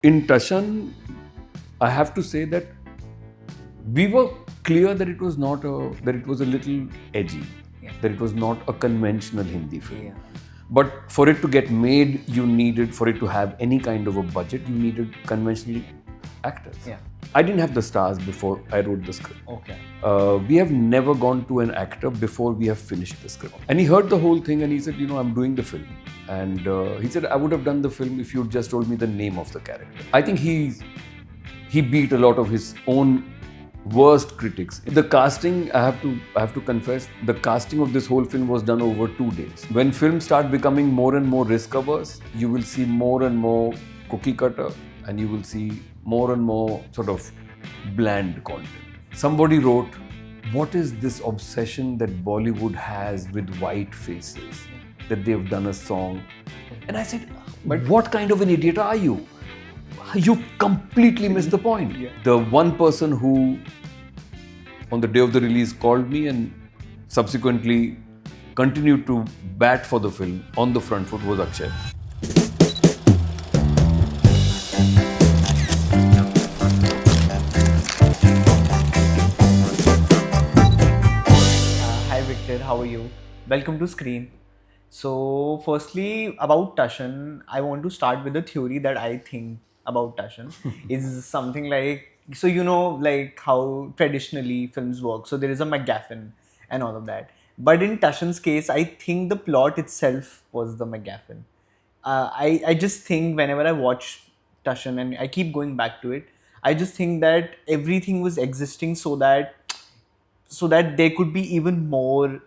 In Tashan, I have to say that we were clear that it was not that it was a little edgy, that it was not a conventional Hindi film. Yeah. But for it to get made, you needed, for it to have any kind of a budget, you needed conventionally actors. Yeah. I didn't have the stars before I wrote the script. Okay. We have never gone to an actor before we have finished the script. And he heard the whole thing and he said, I'm doing the film. And he said, I would have done the film if you'd just told me the name of the character. I think he beat a lot of his own worst critics. The casting, I have to confess, the casting of this whole film was done over 2 days. When films start becoming more and more risk averse, you will see more and more cookie cutter, and you will see more and more sort of bland content. Somebody wrote, what is this obsession that Bollywood has with white faces? That they've done a song. And I said, but what kind of an idiot are you? You completely missed the point. Yeah. The one person who, on the day of the release, called me and subsequently continued to bat for the film on the front foot was Akshay. Hi Victor, how are you? Welcome to Screen. So, firstly, about Tashan, I want to start with the theory that I think about Tashan is something like, so like how traditionally films work. So there is a MacGuffin and all of that. But in Tashan's case, I think the plot itself was the MacGuffin. I just think whenever I watch Tashan and I keep going back to it, I just think that everything was existing so that there could be even more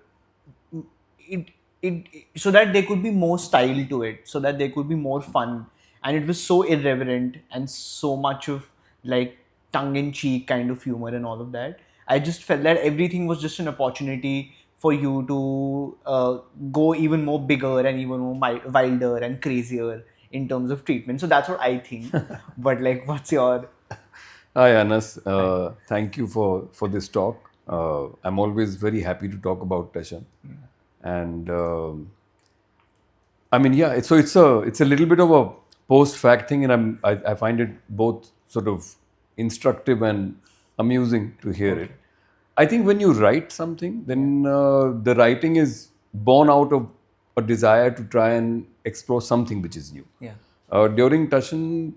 it, so that there could be more style to it, so that there could be more fun, and it was so irreverent and so much of like tongue-in-cheek kind of humor and all of that. I just felt that everything was just an opportunity for you to go even more bigger and even more wilder and crazier in terms of treatment. So that's what I think. But like, what's your Hi Anas, thank you for this talk. I'm always very happy to talk about Tashan. And I mean, yeah. So it's a little bit of a post-fact thing, and I find it both sort of instructive and amusing to hear it. I think when you write something, then the writing is born out of a desire to try and explore something which is new. Yeah. During Tashan,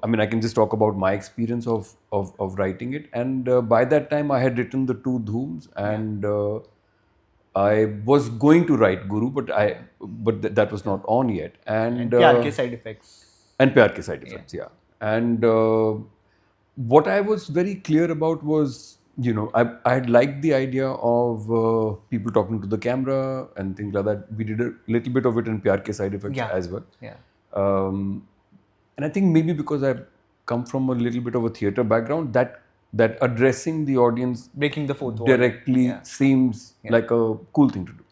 I mean, I can just talk about my experience of writing it, and by that time I had written the two Dhooms, and I was going to write Guru, but that was not on yet. And Pyar Ke Side Effects? and Pyar Ke Side Effects, yeah. And what I was very clear about was, I had liked the idea of people talking to the camera and things like that. We did a little bit of it in Pyar Ke Side Effects Yeah. as well. Yeah. And I think maybe because I come from a little bit of a theatre background, that addressing the audience Breaking the fourth wall. directly Yeah. seems like a cool thing to do.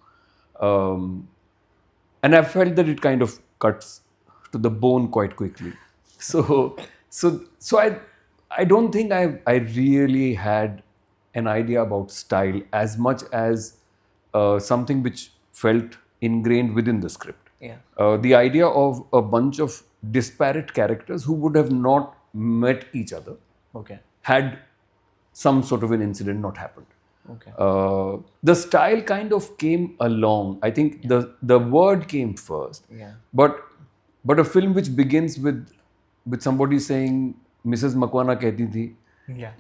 And I felt that it kind of cuts to the bone quite quickly. So I don't think I really had an idea about style as much as something which felt ingrained within the script. Yeah. The idea of a bunch of disparate characters who would have not met each other Okay. had some sort of an incident not happened. Okay. The style kind of came along. I think the word came first. Yeah. But a film which begins with somebody saying Mrs. Makwana kehti thi, Yeah.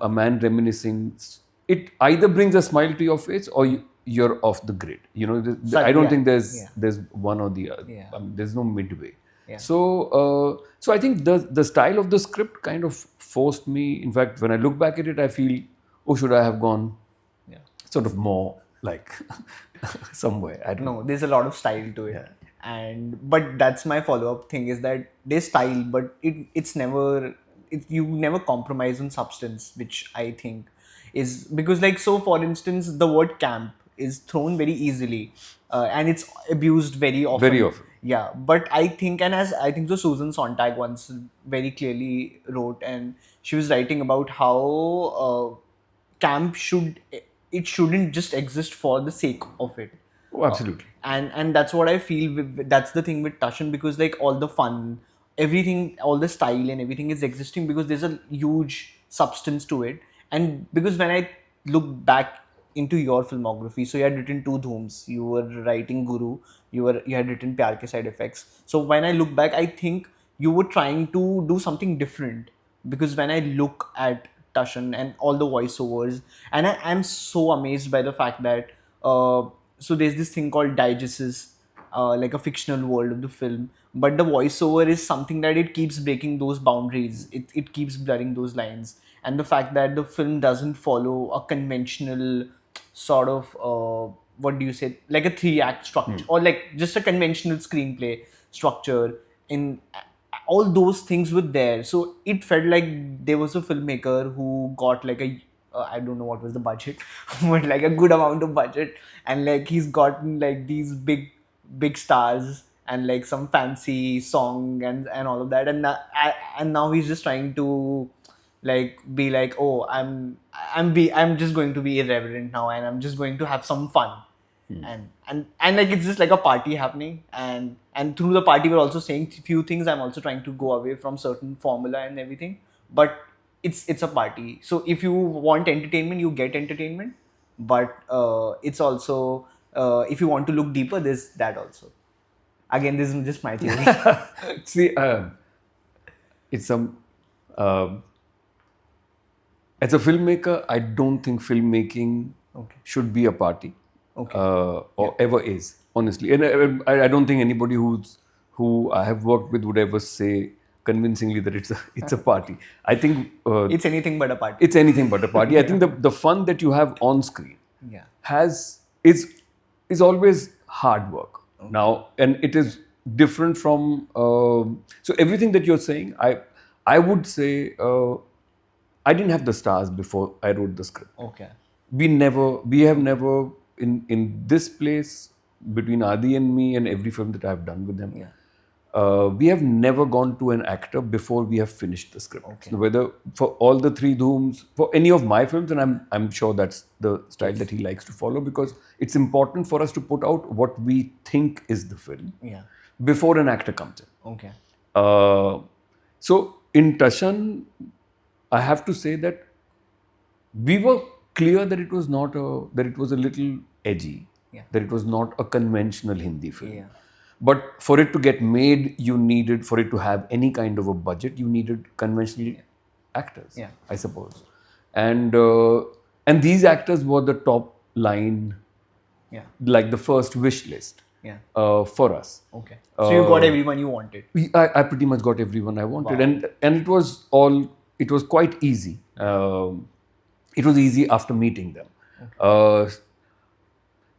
a man reminiscing, it either brings a smile to your face or you're off the grid. I don't think there's one or the other. Yeah. I mean, there's no midway. Yeah. So I think the style of the script kind of forced me. In fact, when I look back at it, I feel, oh, should I have gone sort of more like somewhere? I don't know. No, there's a lot of style to it. But that's my follow-up thing is that there's style, but you never compromise on substance, which I think is because like, so for instance, the word camp is thrown very easily and it's abused very often. Very often. Yeah, but I think, and as I think so, Susan Sontag once very clearly wrote, and she was writing about how camp shouldn't just exist for the sake of it. Oh, absolutely. And that's what I feel. That's the thing with Tashan, because like all the fun, everything, all the style and everything is existing because there's a huge substance to it. And because when I look back into your filmography, so you had written two Dhooms, you were writing Guru, you had written Pyar Ke Side Effects. So when I look back, I think you were trying to do something different, because when I look at Tashan and all the voiceovers, and I'm so amazed by the fact that so there's this thing called digests, like a fictional world of the film, but the voiceover is something that it keeps breaking those boundaries, it keeps blurring those lines. And the fact that the film doesn't follow a conventional sort of what do you say, like a 3-act structure, or like just a conventional screenplay structure, in all those things were there. So it felt like there was a filmmaker who got like a I don't know what was the budget, but like a good amount of budget, and like he's gotten like these big stars and like some fancy song and all of that, and now he's just trying to like be like, oh, I'm just going to be irreverent now, and I'm just going to have some fun. And like it's just like a party happening, and through the party we're also saying few things. I'm also trying to go away from certain formula and everything, but it's a party. So if you want entertainment, you get entertainment, but it's also if you want to look deeper, there's that also. Again, this is just my theory. See, it's a um as a filmmaker, I don't think filmmaking Okay. should be a party, Okay. or ever is, honestly. And I don't think anybody who I have worked with would ever say convincingly that it's a party. I think It's anything but a party. it's anything but a party. I think the fun that you have on screen Yeah. is always hard work. Now, and it is different from so everything that you're saying. I would say I didn't have the stars before I wrote the script. Okay. We have never in this place, between Adi and me and every film that I've done with them, we have never gone to an actor before we have finished the script. Okay. So whether for all the three Dhooms, for any of my films, and I'm sure that's the style that he likes to follow, because it's important for us to put out what we think is the film Yeah. before an actor comes in. Okay. So in Tashan, I have to say that we were clear that it was not that it was a little edgy, Yeah. that it was not a conventional Hindi film. Yeah. But for it to get made, for it to have any kind of a budget, you needed conventional actors, Yeah. I suppose. And these actors were the top line, Yeah. like the first wish list Yeah. for us. Okay. So you got everyone you wanted. I pretty much got everyone I wanted, and it was quite easy. It was easy after meeting them.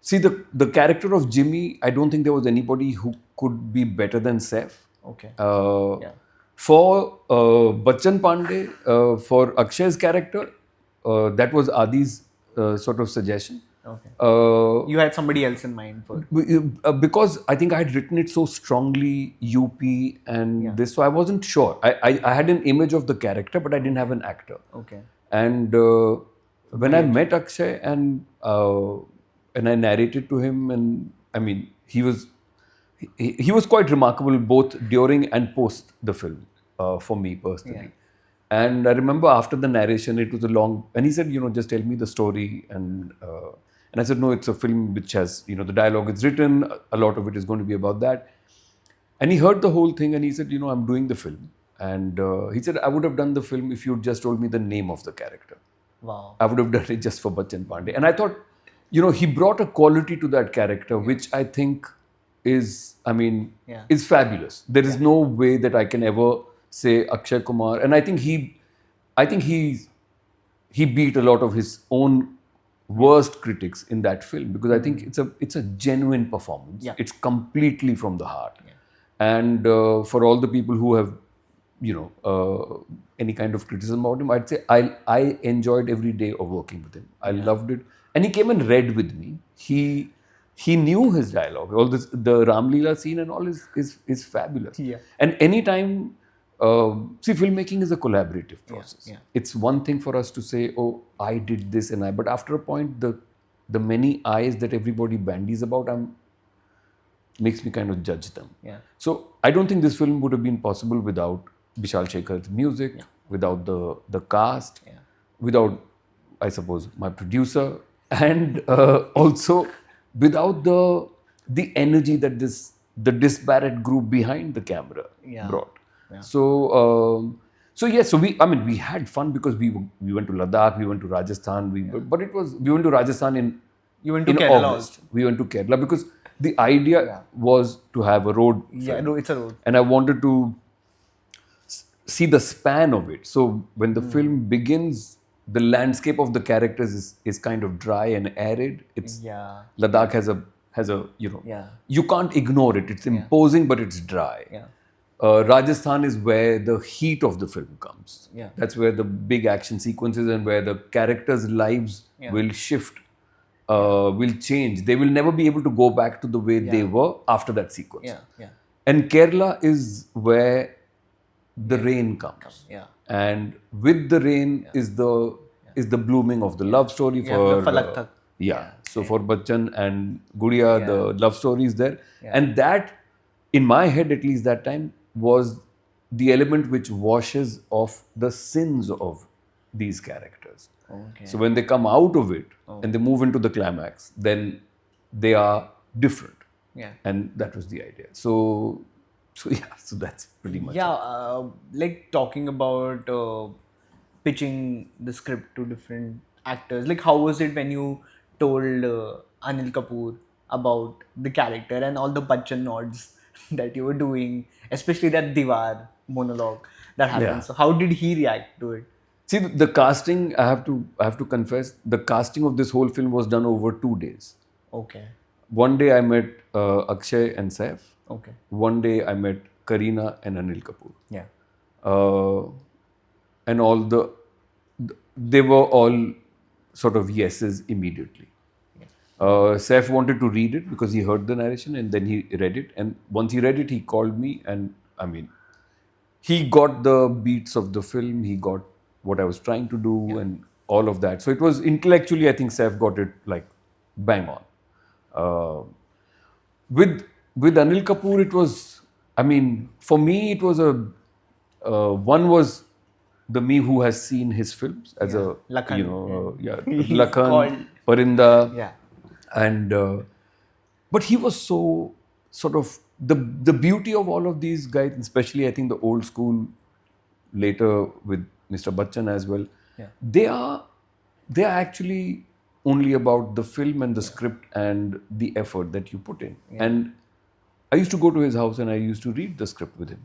See, the character of Jimmy, I don't think there was anybody who could be better than Saif. Okay. Yeah. For Bachchan Pandey, for Akshay's character, that was Adi's sort of suggestion. Okay. Uh, You had somebody else in mind for. because I think I had written it so strongly, UP and this, so I wasn't sure. I had an image of the character, but I didn't have an actor. Okay. And when I met Akshay and I narrated to him, and I mean, he was quite remarkable both during and post the film for me personally. And I remember after the narration, it was a long, and he said, just tell me the story. And I said, no, it's a film which has, the dialogue is written, a lot of it is going to be about that. And he heard the whole thing and he said, I'm doing the film. And he said, I would have done the film if you'd just told me the name of the character. Wow. I would have done it just for Bachchan Pandey. And I thought, he brought a quality to that character, which I think is fabulous. There is no way that I can ever say Akshay Kumar. And I think he beat a lot of his own worst critics in that film, because I think it's a genuine performance. Yeah. It's completely from the heart. And for all the people who have, any kind of criticism about him, I'd say I enjoyed every day of working with him. I loved it. And he came and read with me. He knew his dialogue. All this, the Ram Leela scene and all is fabulous. Yeah. And anytime, see, filmmaking is a collaborative process. Yeah. It's one thing for us to say, oh, I did this but after a point, the many eyes that everybody bandies about, makes me kind of judge them. Yeah. So I don't think this film would have been possible without Vishal Shekhar's music, without the cast, without, I suppose, my producer, and also without the energy that the disparate group behind the camera brought. So yes, so we had fun because we went to Ladakh, we went to Rajasthan, but we went to Rajasthan You went to in Kerala August. also. We went to Kerala because the idea was to have a road Yeah, film. no, it's a road. And I wanted to see the span of it. So when the film begins, the landscape of the characters is kind of dry and arid. It's Yeah. Ladakh has a Yeah. you can't ignore it. It's imposing, but it's dry. Yeah. Rajasthan is where the heat of the film comes. Yeah. That's where the big action sequences and where the characters' lives will shift, will change. They will never be able to go back to the way they were after that sequence. Yeah. Yeah. And Kerala is where the rain comes. Yeah. And with the rain is the blooming of the love story for the Falak Tak. So for Bachchan and Gudiya, the love story is there. And that, in my head at least that time, was the element which washes off the sins of these characters. Okay. So when they come out of it and they move into the climax, then they are different. Yeah. And that was the idea. So that's pretty much Yeah, like talking about pitching the script to different actors. Like, how was it when you told Anil Kapoor about the character and all the Bachchan nods that you were doing, especially that Diwar monologue that happened? Yeah. So, how did he react to it? See, the casting, I have to confess, the casting of this whole film was done over 2 days. Okay. One day I met Akshay and Saif. Okay. One day I met Kareena and Anil Kapoor. Yeah. And they were all sort of yeses immediately. Saif wanted to read it because he heard the narration and then he read it. And once he read it, he called me and he got the beats of the film. He got what I was trying to do and all of that. So it was intellectually, I think Saif got it like bang on. With Anil Kapoor, it was, for me, it was one was the me who has seen his films as a, Lakhan. Lakhan, called- Parinda. Yeah. And, but he was so sort of, the beauty of all of these guys, especially I think the old school, later with Mr. Bachchan as well, they are actually only about the film and the script and the effort that you put in. And I used to go to his house and I used to read the script with him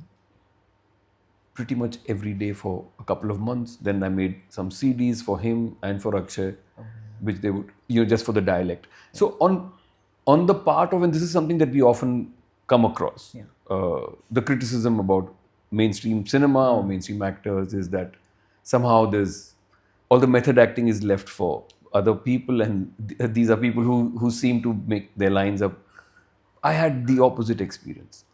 pretty much every day for a couple of months. Then I made some CDs for him and for Akshay, which they would, just for the dialect. So on the part of, and this is something that we often come across, the criticism about mainstream cinema or mainstream actors is that somehow there's all the method acting is left for other people, and these are people who seem to make their lines up. I had the opposite experience.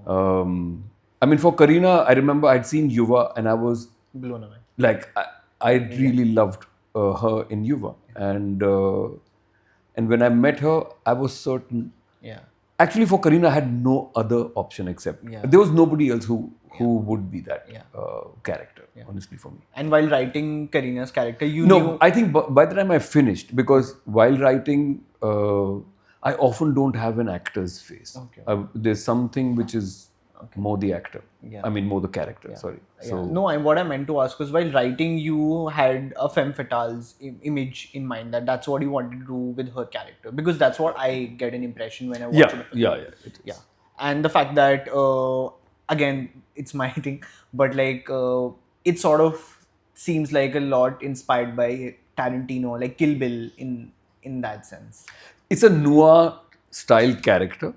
For Kareena, I remember I'd seen Yuva and I was Blown away. like, I really loved her in Yuva. And when I met her, I was certain. Yeah. Actually, for Kareena, I had no other option except there was nobody else who would be that character, honestly, for me. And while writing Kareena's character, you No, knew... I think by the time I finished, because while writing, I often don't have an actor's face. Okay. There's something which is more the actor. More the character, sorry. So, No, what I meant to ask was, while writing, you had a femme fatale's image in mind, that's what you wanted to do with her character, because that's what I get an impression when I watch the film. it is. And the fact that again, it's my thing, but like it sort of seems like a lot inspired by Tarantino, like Kill Bill in that sense. It's a noir style character,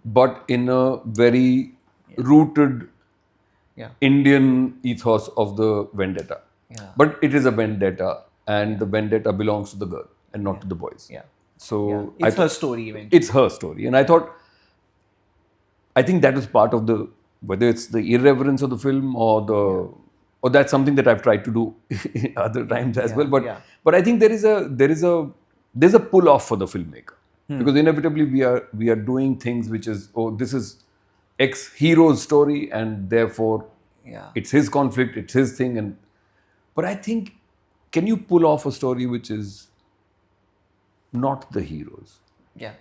but in a very rooted Indian ethos of the vendetta. But it is a vendetta, and the vendetta belongs to the girl and not to the boys. So It's her story eventually. It's her story, and I think that was part of the, whether it's the irreverence of the film or that's something that I've tried to do other times as well. But I think there's a pull off for the filmmaker. because inevitably we are doing things which is, oh, this is X hero's story and therefore it's his conflict, it's his thing. And but I think, can you pull off a story which is not the hero's,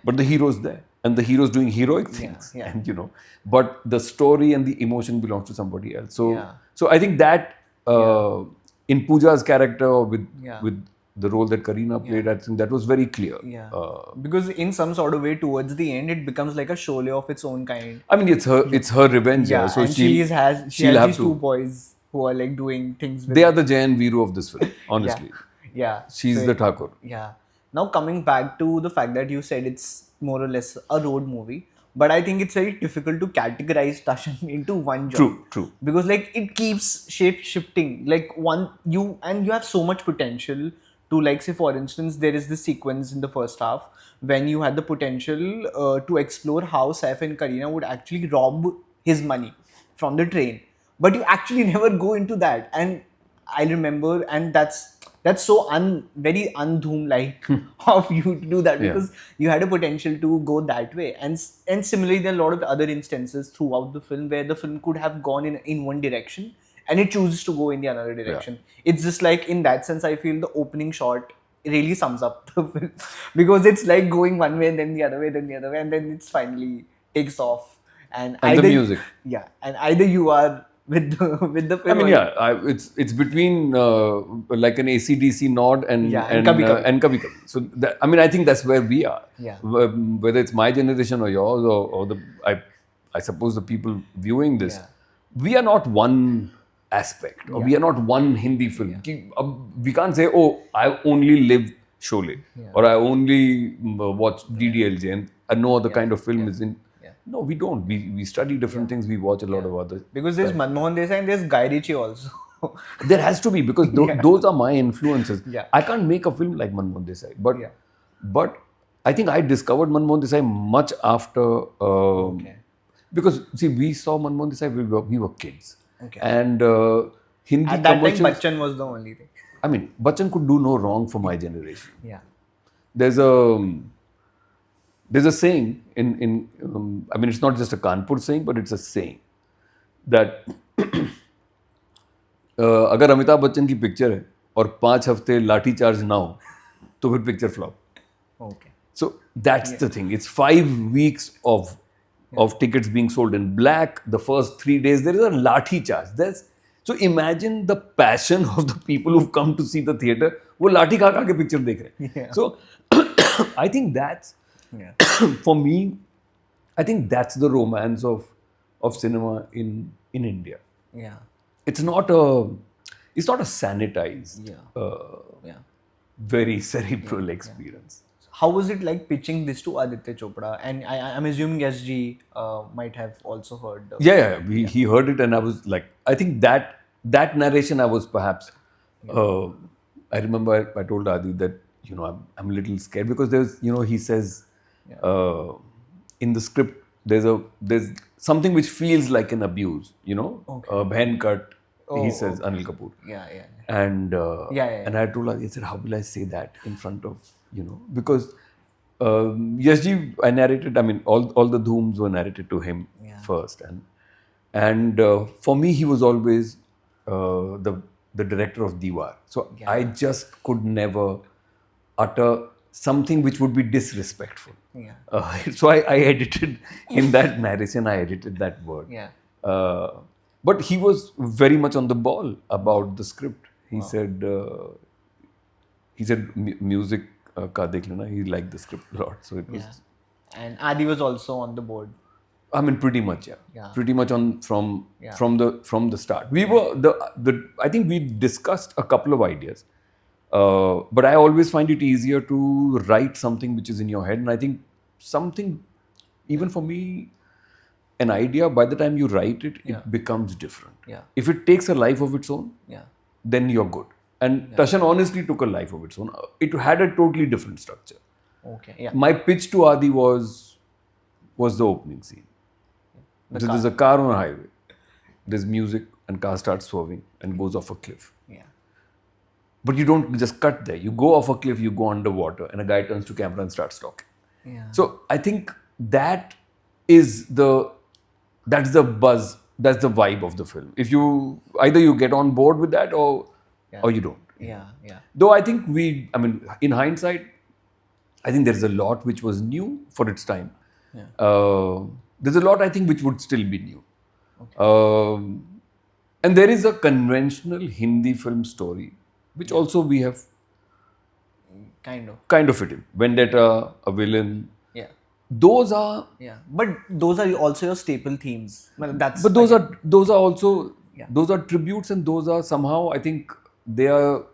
but the hero's there and the hero's doing heroic things, and but the story and the emotion belongs to somebody else. So I think that in Pooja's character, with the role that Kareena played, I think that was very clear. Because in some sort of way, towards the end, it becomes like a Sholay of its own kind. I mean, it's her revenge. So and she has these two boys who are like doing things with they are the Jay and Veeru of this film, honestly. She's the Thakur. Now coming back to the fact that you said it's more or less a road movie, but I think it's very difficult to categorize Tashan into one genre. True. Because like it keeps shape shifting. Like you have so much potential to, like, say for instance, there is this sequence in the first half when you had the potential to explore how Saif and Kareena would actually rob his money from the train, but you actually never go into that. And I remember, and that's so very undhoom like of you to do that, because you had a potential to go that way. And similarly, there are a lot of other instances throughout the film where the film could have gone in one direction and it chooses to go in the another direction. It's just like, in that sense, I feel the opening shot really sums up the film, because it's like going one way and then the other way, then the other way, and then it's finally takes off. And the music. And either you are with the film. I mean, it's between like an AC/DC nod and Kabhi Kabhi. Kabhi Kabhi. So I mean, I think that's where we are. Whether it's my generation or yours or I suppose the people viewing this, we are not one aspect, or we are not one Hindi film. We can't say, oh, I only live Sholay, or I only watch DDLJ, and no other kind of film is in. No, we don't. We study different things. We watch a lot of others. Because there's Manmohan Desai and there's Guy Ritchie also. There has to be, because those are my influences. I can't make a film like Manmohan Desai. But I think I discovered Manmohan Desai much after... Because, see, we saw Manmohan Desai, we were kids. And Hindi at that time, Bachchan was the only thing. I mean, Bachchan could do no wrong for my generation. There's a saying in I mean, it's not just a Kanpur saying, but it's a saying that अगर अमिताभ बच्चन की picture है और 5 हफ्ते लाठी charge ना हो तो फिर picture flop. So that's the thing. It's 5 weeks of tickets being sold in black. The first 3 days there is a lathi charge. So imagine the passion of the people who've come to see the theatre. वो लाठी खा खा के picture देख रहे हैं. So I think that's for me, I think that's the romance of cinema in India. It's not a sanitized, very cerebral experience. How was it like pitching this to Aditya Chopra? And I'm assuming SG might have also heard. He heard it, and I was like, I think that narration I was perhaps. I remember I told Adi that I'm a little scared, because there's he says. In the script, there's something which feels like an abuse, Bhen cut, he says, Anil Kapoor. And I told her, I said, how will I say that in front of, because Yashji, I narrated, I mean, all the dhooms were narrated to him first. And for me, he was always the director of Diwar. So I just could never utter something which would be disrespectful. So I edited in that narration, I edited that word. But he was very much on the ball about the script. He said music ka dekh lena. He liked the script a lot. So it was. And Adi was also on the board. I mean, pretty much, pretty much from the start. We were I think we discussed a couple of ideas. But I always find it easier to write something which is in your head. And I think something, even for me, an idea, by the time you write it, it becomes different. If it takes a life of its own, then you're good. And Tashan honestly took a life of its own. It had a totally different structure. My pitch to Adi was the opening scene. So there's a car on a highway. There's music and car starts swerving and goes off a cliff. But you don't just cut there. You go off a cliff, you go underwater, and a guy turns to camera and starts talking. Yeah. So I think that is that's the buzz, that's the vibe of the film. If you either you get on board with that or you don't. Yeah. Yeah. Though I think I mean, in hindsight, I think there's a lot which was new for its time. Yeah. There's a lot I think which would still be new. And there is a conventional Hindi film story which also we have Kind of. kind of fit in. Vendetta, a villain. Yeah. Those are, Yeah. But those are also your staple themes. Well, that's. but those are also Yeah. those are tributes, and those are somehow, I think they are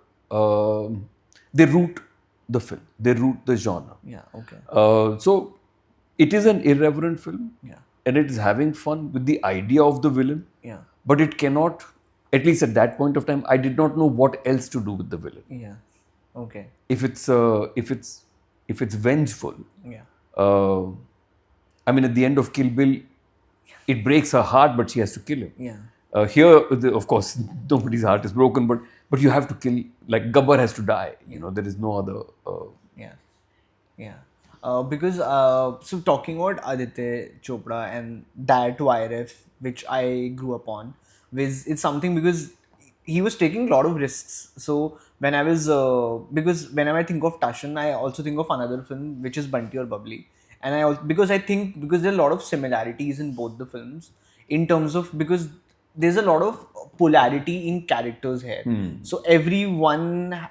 they root the film, they root the genre. Yeah. Okay. So it is an irreverent film, Yeah. and it is having fun with the idea of the villain. Yeah. But it cannot, at least at that point of time, I did not know what else to do with the villain. Yeah. Okay. If it's vengeful, Yeah. I mean, at the end of Kill Bill, it breaks her heart, but she has to kill him. Yeah. Here, of course, nobody's heart is broken, but you have to kill. Like Gabbar has to die. You know, there is no other. Yeah. Yeah. Because so talking about Aditya Chopra and that YRF which I grew up on, it's something because he was taking a lot of risks. So when I was because whenever I think of Tashan, I also think of another film which is Bunty or Bubbly, and I also, because I think because there are a lot of similarities in both the films in terms of, because there's a lot of polarity in characters here. So everyone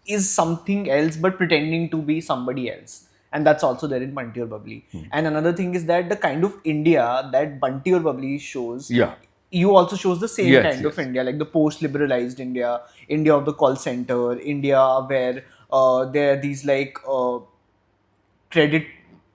is something else but pretending to be somebody else, and that's also there in Bunty or Bubbly. And another thing is that the kind of India that Bunty or Bubbly shows, Yeah. you also shows the same Yes, kind of yes. India, like the post-liberalized India, India of the call center, India where there are these like credit,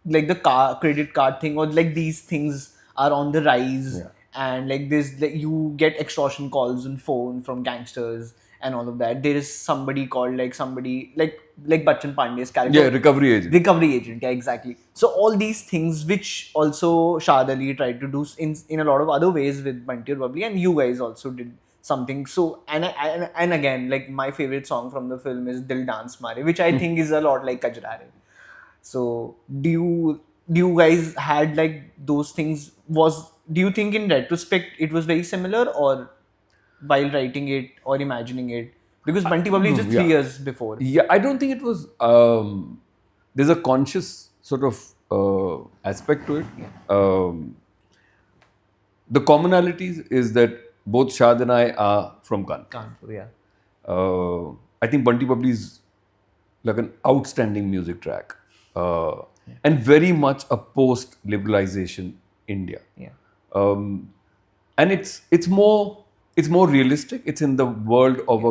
like the credit card thing, or like these things are on the rise. Yeah. And like this, like you get extortion calls on phone from gangsters and all of that. There is somebody called like somebody like Bachchan Pandey's character, Yeah, recovery agent. recovery agent. Yeah, exactly. So all these things which also Shad Ali tried to do in a lot of other ways with Bunty or Bubbly, and you guys also did something. So and again, like my favorite song from the film is Dil Dance Mare, which I think is a lot like Kajrare. So do you guys had like those things? Do you think in retrospect it was very similar, or while writing it or imagining it? Because Bunty Bubbly is just 3 yeah. years before. Yeah, I don't think it was. There's a conscious sort of aspect to it. The commonalities is that both Shad and I are from Kanpur. Kanpur, yeah. I think Bunty Bubbly is like an outstanding music track, and very much a post-liberalization India. Yeah. And it's more realistic. It's in the world of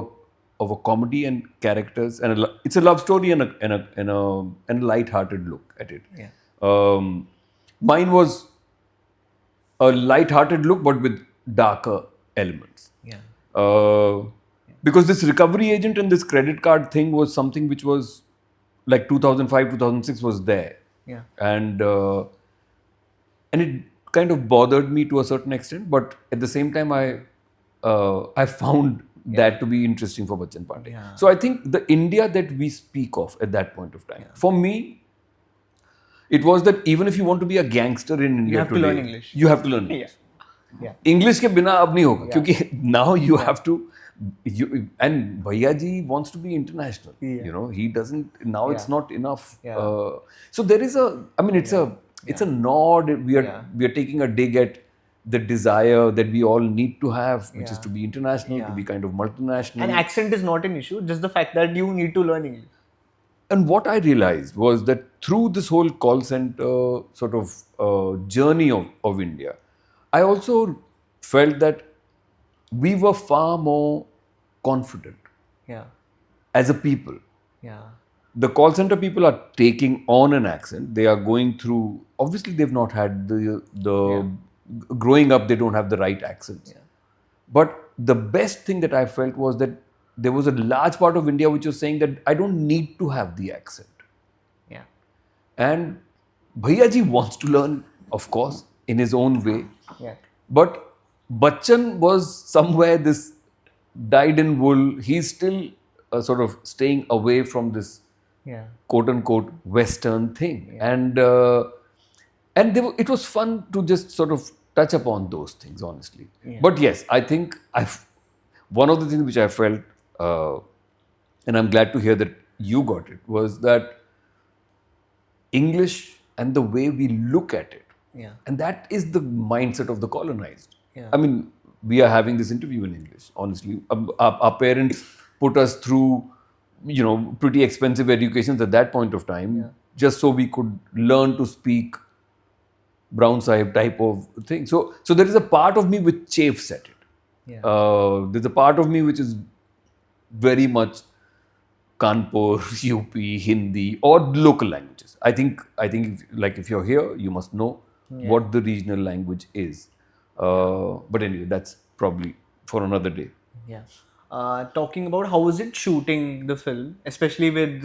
a comedy and characters, and it's a love story and a light-hearted look at it. Yeah. Mine was a light-hearted look, but with darker elements. Yeah. Because this recovery agent and this credit card thing was something which was like 2005, 2006 was there. Yeah. And it kind of bothered me to a certain extent, but at the same time, I found that to be interesting for Bachchan Pandey. Yeah. So I think the India that we speak of at that point of time, for me, it was that even if you want to be a gangster in India have to today, learn English. you have to learn English. Yeah. English के बिना अब नहीं होगा, क्योंकि now you have to. And Bhaiya ji wants to be international. Yeah. You know, he doesn't. Now it's not enough. Yeah. So there is a. I mean, it's a nod. We are taking a dig at the desire that we all need to have, which is to be international, to be kind of multinational. And accent is not an issue. Just the fact that you need to learn English. And what I realized was that through this whole call center sort of journey of India, I also felt that we were far more confident Yeah. as a people. Yeah. The call center people are taking on an accent. They are going through. Obviously, they've not had the growing up. They don't have the right accents. Yeah. But the best thing that I felt was that there was a large part of India which was saying that I don't need to have the accent. Yeah. And Bhaiya ji wants to learn, of course, in his own way. Yeah. But Bachchan was somewhere this dyed in wool. He's still sort of staying away from this Yeah. quote unquote Western thing, Yeah. and it was fun to just sort of touch upon those things, honestly. Yeah. But yes, I think one of the things which I felt, and I'm glad to hear that you got it, was that English and the way we look at it, Yeah. and that is the mindset of the colonized. Yeah. I mean, we are having this interview in English, honestly. Our parents put us through, pretty expensive educations at that point of time, just so we could learn to speak brown sahib type of thing. So there is a part of me which chafes at it. Yeah. There's a part of me which is very much Kanpur, UP, Hindi, or local languages. If you're here, you must know what the regional language is. But anyway, that's probably for another day. Yeah. Talking about how was it shooting the film, especially with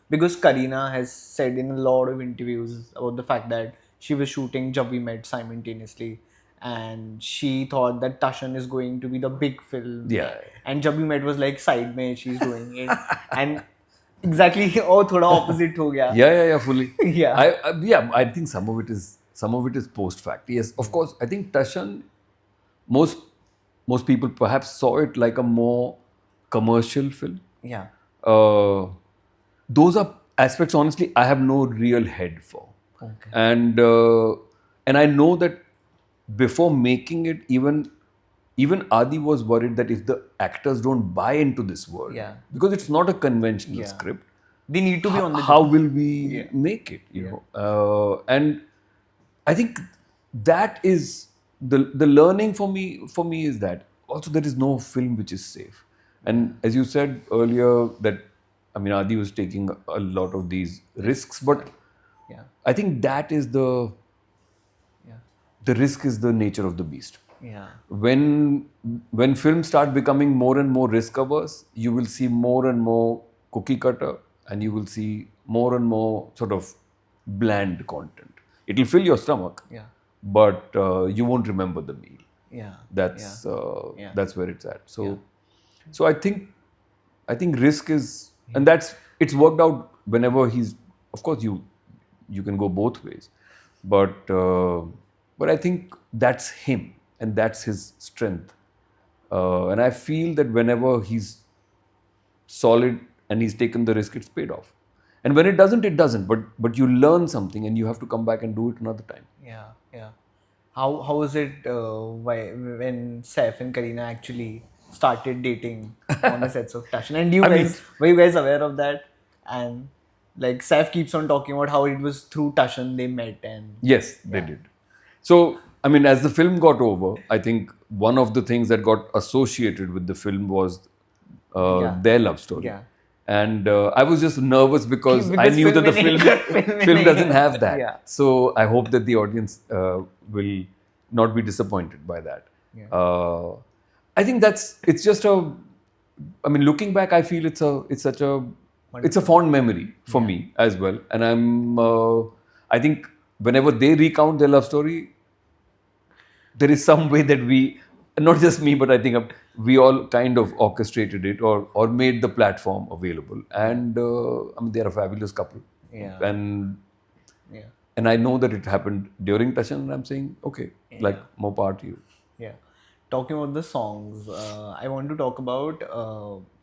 because Kareena has said in a lot of interviews about the fact that she was shooting Jab We Met simultaneously, and she thought that Tashan is going to be the big film, Yeah. and Jab We Met was like side mein she's doing it, and exactly oh thoda opposite ho gaya. Yeah, fully. Yeah. I think some of it is post fact. Yes, of course. I think Tashan, most people perhaps saw it like a more commercial film. Yeah. Those are aspects, honestly, I have no real head for. Okay. And I know that before making it, even Adi was worried that if the actors don't buy into this world, Yeah. because it's not a conventional Yeah. script, They need to be on the how will we make it? And I think that is the learning for me. For me, is that also there is no film which is safe. And as you said earlier, that Adi was taking a lot of these risks, but Yeah. I think that is the risk is the nature of the beast. Yeah. When films start becoming more and more risk averse, you will see more and more cookie cutter, and you will see more and more sort of bland content. It will fill your stomach, Yeah. but you won't remember the meal. Yeah. That's where it's at. So I think risk is, and it's worked out whenever he's. Of course, you can go both ways, but I think that's him and that's his strength. And I feel that whenever he's solid and he's taken the risk, it's paid off. And when it doesn't, it doesn't. But you learn something and you have to come back and do it another time. Yeah. Yeah. How was it when Saif and Kareena actually started dating on the sets of Tashan? And were you guys aware of that? And like Saif keeps on talking about how it was through Tashan they met, and Yes, they did. So, as the film got over, I think one of the things that got associated with the film was their love story. Yeah. And I was just nervous because I knew that the film doesn't have that. Yeah. So I hope that the audience will not be disappointed by that. Yeah. I think it's just looking back, I feel it's a fond memory for me as well. And I think whenever they recount their love story, there is some way that we, not just me, but I think we all kind of orchestrated it or made the platform available. And they're a fabulous couple. Yeah. And I know that it happened during Tashan, and I'm saying, okay, like more power to you. Yeah. Talking about the songs, I want to talk about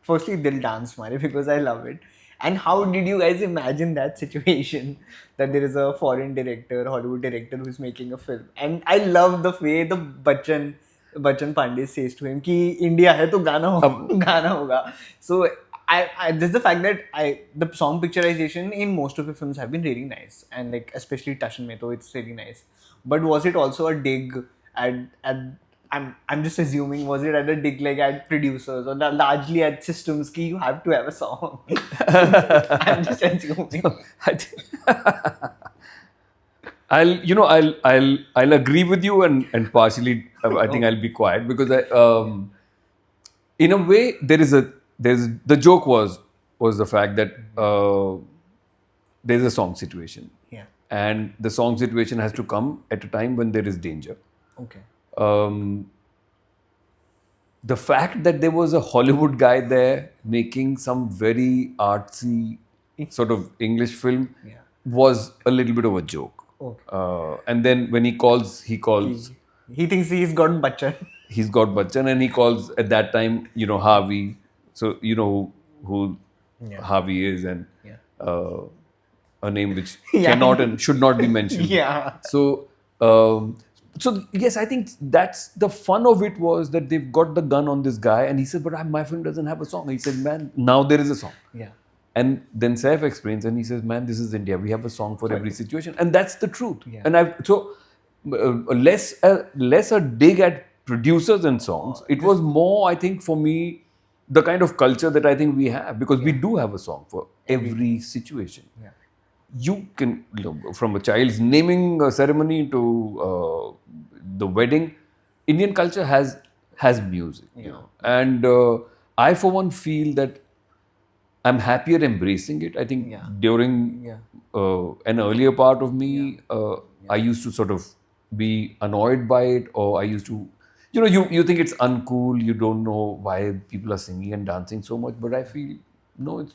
firstly Dil Dance Mare, because I love it. And how did you guys imagine that situation that there is a foreign director, Hollywood director who's making a film? And I love the way the Bachchan Pandey says to him कि India है तो गाना होगा. So this is the fact that the song picturization in most of the films have been really nice, and like especially Tashan mein, it's really nice. But was it also a dig at I'm just assuming, was it at a dig like at producers or largely at systems ki you have to have a song? I'm just assuming. I'll agree with you and partially I think I'll be quiet because in a way there's the joke was the fact that there's a song situation. Yeah. And the song situation has to come at a time when there is danger. Okay. The fact that there was a Hollywood guy there making some very artsy sort of English film Yeah. was a little bit of a joke. Okay. And then when he calls, He thinks he's got Bachchan. he's got Bachchan, and he calls at that time, Harvey. So you know who Yeah. Harvey is, and Yeah. a name which Yeah. cannot and should not be mentioned. Yeah. So, so yes, I think that's the fun of it, was that they've got the gun on this guy, and he said, "But my film doesn't have a song." He said, "Man, now there is a song." Yeah. And then Saif explains, and he says, "Man, this is India. We have a song for every situation," and that's the truth. Yeah. And less a dig at producers and songs. It was more, I think, for me, the kind of culture that I think we have, because we do have a song for every situation. Yeah. You can, from a child's naming ceremony to the wedding, Indian culture has music, and I for one feel that I'm happier embracing it. I think during an earlier part of me, I used to sort of be annoyed by it, or I used to, you think it's uncool. You don't know why people are singing and dancing so much, but I feel no,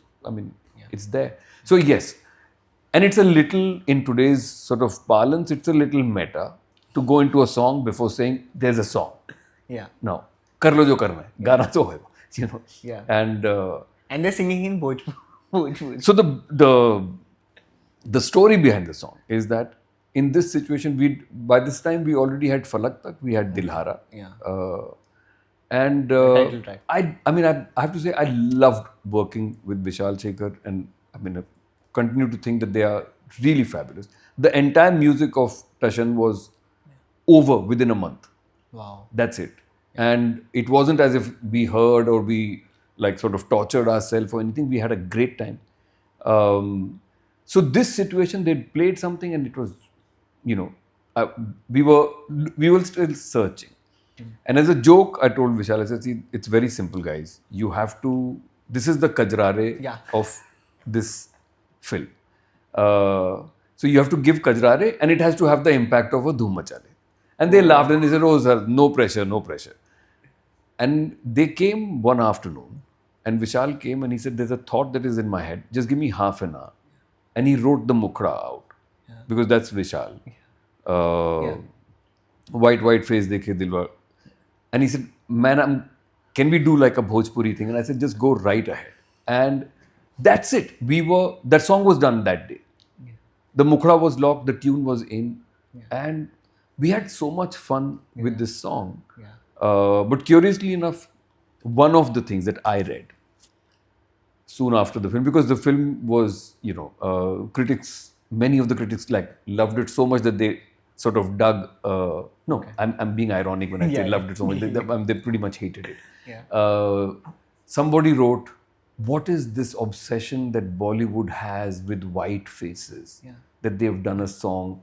it's there. So yes, and it's a little, in today's sort of parlance, it's a little meta to go into a song before saying there's a song. Yeah. Now, kar lo jo karna hai, gana to hai, Yeah. And they're singing in Bhojpuri. so the story behind the song is that in this situation, by this time we already had Falak Tak, we had Dilhara. Yeah. And title track. I have to say, I loved working with Vishal Shekhar, and I continue to think that they are really fabulous. The entire music of Tashan was over within a month. Wow. That's it. And it wasn't as if we heard or we sort of tortured ourselves or anything. We had a great time. So this situation, they played something, and it was, we were still searching. And as a joke, I told Vishal, I said, "See, it's very simple, guys. You have to. This is the Kajrare of this film. So you have to give Kajrare, and it has to have the impact of a Dhoom Machale." And they laughed, and they said, "Oh, sir, no pressure, no pressure." And they came one afternoon, and Vishal came, and he said, "There's a thought that is in my head. Just give me half an hour." And he wrote the Mukhra out, because that's Vishal. White face dekhe dilwar. And he said, "Man, can we do like a Bhojpuri thing?" And I said, "Just go right ahead." And that's it. That song was done that day. The Mukhra was locked, the tune was in. And we had so much fun with this song. But curiously enough, one of the things that I read soon after the film, because the film was, many of the critics loved it so much that they sort of dug. I'm being ironic when I say loved it so much. They pretty much hated it. Somebody wrote, "What is this obsession that Bollywood has with white faces? That they've done a song."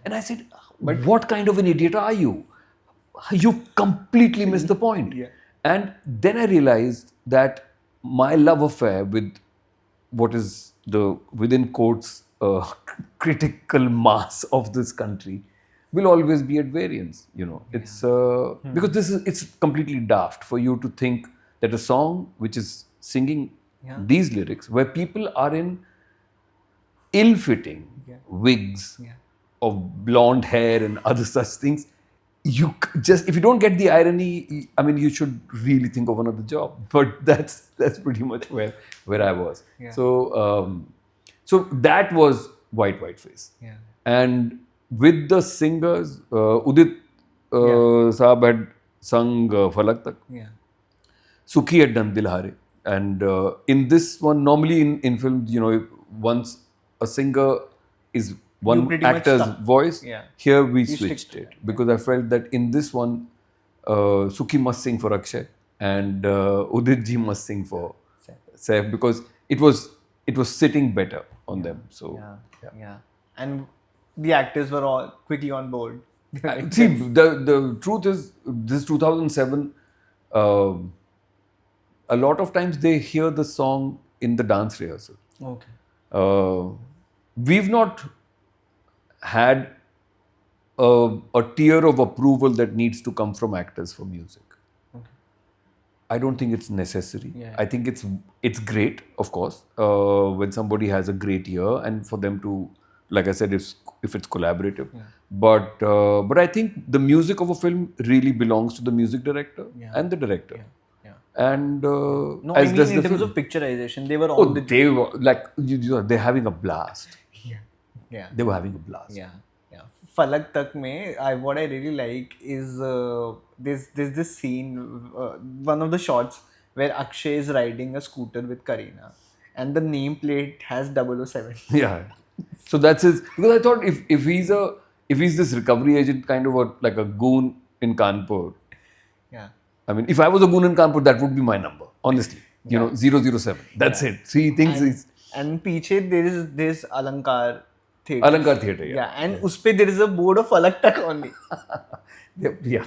And I said, "But what kind of an idiot are you? You completely missed the point." And then I realized that my love affair with what is the, within quotes, critical mass of this country will always be at variance. It's because it's completely daft for you to think that a song which is singing these lyrics, where people are in ill-fitting wigs of blonde hair and other such things, if you don't get the irony, you should really think of another job. But that's pretty much where I was. So that was White Face. And with the singers, Udit Saab had sung Falak Tak. Sukhi had done Dilhare. And in this one, normally in films, once a singer is one actor's voice, here we switched it. Because I felt that in this one, Sukhi must sing for Akshay, and Udit ji must sing for Saif, because it was sitting better on them. So and the actors were all quickly on board. See, the truth is, this 2007, a lot of times they hear the song in the dance rehearsal. We've not had a tier of approval that needs to come from actors for music. I don't think it's necessary. Yeah. I think it's great, of course, when somebody has a great year and for them to, like I said, if it's collaborative. But I think the music of a film really belongs to the music director and the director. Yeah. And No, I as mean does in the terms film. of picturization, they were Oh, on the they were like they're having a blast. yeah. They were having a blast. Yeah. Falak Tak mein, what I really like is there's this scene, one of the shots where Akshay is riding a scooter with Kareena, and the nameplate has 007. Yeah. So that's his, because I thought if he's this recovery agent kind of like a goon in Kanpur. Yeah. I mean, if I was a goon in Kanpur, that would be my number. Honestly, you know, 007. That's it. So he thinks he's And पीछे there is this Alankar theatre. Alankar Theatre. Yeah, and उसपे there is a board of Falak Tak only. Yeah.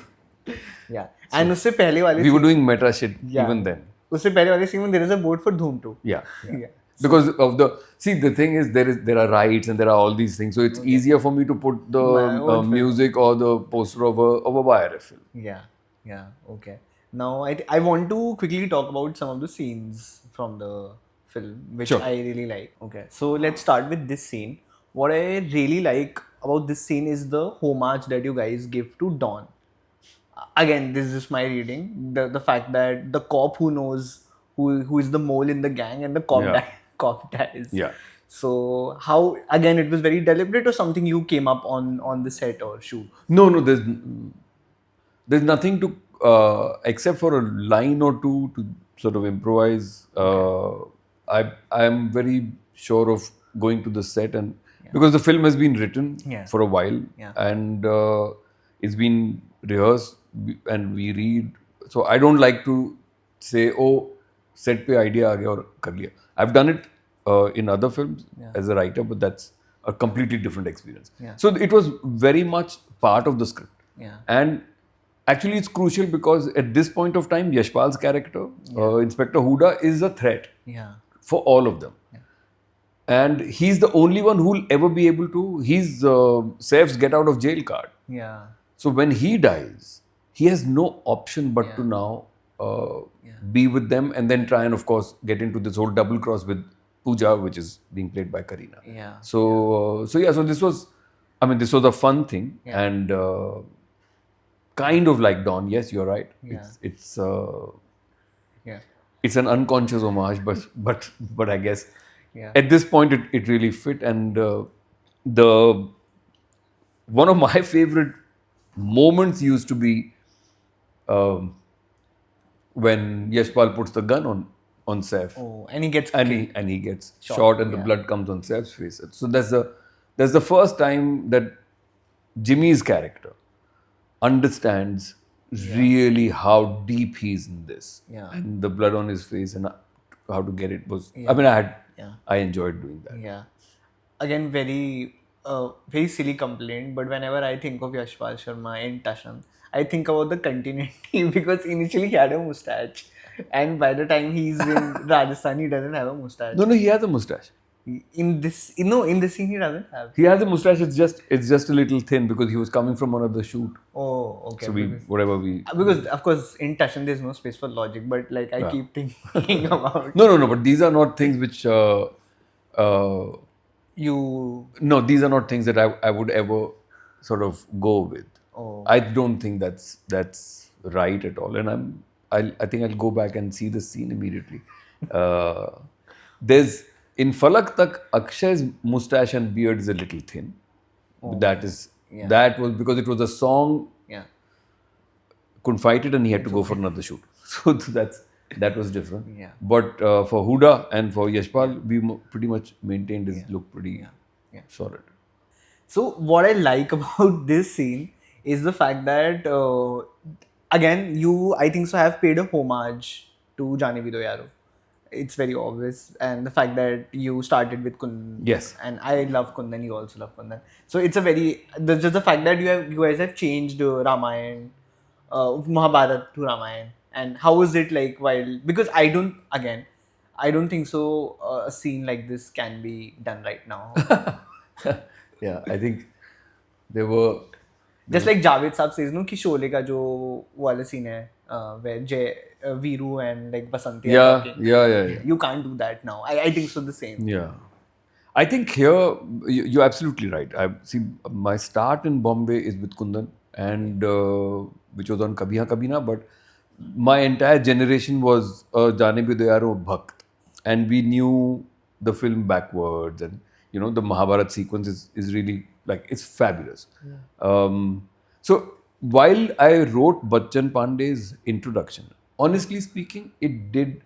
Yeah, and उससे पहले वाले We were doing meta shit even then. उससे पहले वाले scene में there is a board for Dhoom 2. Yeah. Yeah. Because of the thing is there are rights and there are all these things, so it's easier for me to put the music or the poster of a YRF film. Yeah, okay. Now I want to quickly talk about some of the scenes from the film which Sure. I really like. Okay, so let's start with this scene. What I really like about this scene is the homage that you guys give to Dawn. Again, this is just my reading. The fact that the cop who knows who is the mole in the gang and the cop Yeah. cop dies. Yeah. So how, again, it was very deliberate or something you came up on the set or shoot? No, there's nothing to except for a line or two to sort of improvise. I am very sure of going to the set and because the film has been written for a while and it's been rehearsed and we read. So I don't like to say, oh, set pe idea aa gaya aur kar liya. I've done it in other films as a writer, but that's a completely different experience. So it was very much part of the script. And actually, it's crucial because at this point of time, Yashpal's character, Inspector Huda, is a threat for all of them. And he's the only one who will ever be able to. He's Saif's get out of jail card. So when he dies, he has no option but to now be with them and then try and, of course, get into this whole double cross with Pooja, which is being played by Kareena. So this was a fun thing and kind of like Dawn. Yes, you're right. It's an unconscious homage, but I guess at this point it really fit. And the one of my favorite moments used to be when Yashpal puts the gun on Saif. Oh, and he gets and he gets shot and the blood comes on Saif's face. So that's the first time that Jimmy's character understands really how deep he's in this and the blood on his face and how to get it was. I mean, I enjoyed doing that. Again, very silly complaint, but whenever I think of Yashpal Sharma in Tashan, I think about the continuity because initially he had a mustache, and by the time he's in Rajasthan, he doesn't have a mustache. No, he has a mustache. In this scene, he doesn't have. He has a mustache. It's just a little thin because he was coming from another shoot. Oh, okay. So because of course in Tashan there's no space for logic, but like I keep thinking about. No. But these are not things which these are not things that I would ever sort of go with. Oh. I don't think that's right at all. And I think I'll go back and see the scene immediately. There's in Falak Tak, Akshay's mustache and beard is a little thin. That was because it was a song. Couldn't fight it and he had to go for another shoot. So that was different. But for Huda and for Yashpal, we pretty much maintained his look pretty solid. So what I like about this scene is the fact that again I think so have paid a homage to Jaane Bhi Do Yaro. It's very obvious, and the fact that you started with Kundan. Yes. And I love Kundan, you also love Kundan. So it's just the fact that you guys have changed Ramayana, Mahabharata to Ramayana. And how is it like because I don't think so a scene like this can be done right now. Yeah, I think there were Just like Javed Saab says, no, कि शोले का जो वाला scene है, where Viru and like Vasanti are Yeah, talking. yeah. You can't do that now. I think so the same. Yeah. I think here you're absolutely right. I see my start in Bombay is with Kundan, and which was on Kabhi Haan Kabhi Na, but my entire generation was Jaane Bhi Do Yaaro Bhakt, and we knew the film backwards, and the Mahabharat sequence is really like it's fabulous. So while I wrote Bachchan Pandey's introduction, honestly speaking, it did.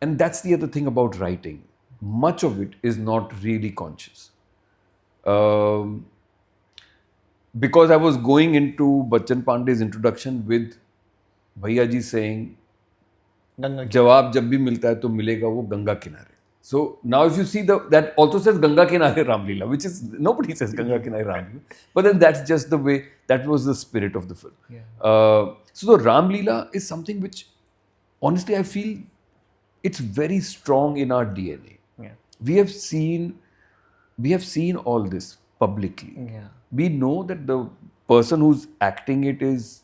And that's the other thing about writing. Much of it is not really conscious. Um, because I was going into Bachchan Pandey's introduction with Bhaiya ji saying, Ganga जवाब जब भी मिलता है तो मिलेगा वो गंगा किनारे. So now if you see that also says Ganga Kinare Ramlila, which is nobody says Ganga Kinare Ramlila, but then that's just the way, that was the spirit of the film. Yeah. So the Ramlila is something which honestly I feel it's very strong in our DNA. Yeah. We have seen all this publicly. Yeah. We know that the person who's acting it is